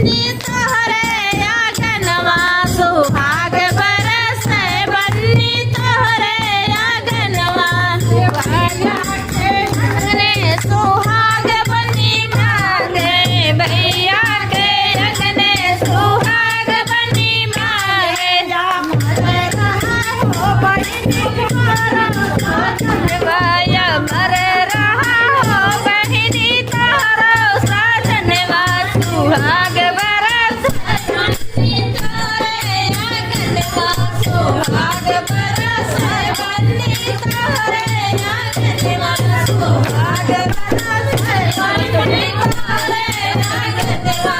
बन्नी तोहरे आंगनवा सुहाग बरसे बन्नी तोहरे आंगनवा अगने सुहाग बन्नी मांगे भैया के अगने सुहाग बन्नी मांगे जा मरे रहा हो बहिनी भाया मरे रहा हो बहिनी तारो साजनवा सुहाग बरस बन्नी तोरे आंगनवा सुहाग बरस बन्नी तोरे आंगनवा सुहाग बरस बन्नी तोरे आंगनवा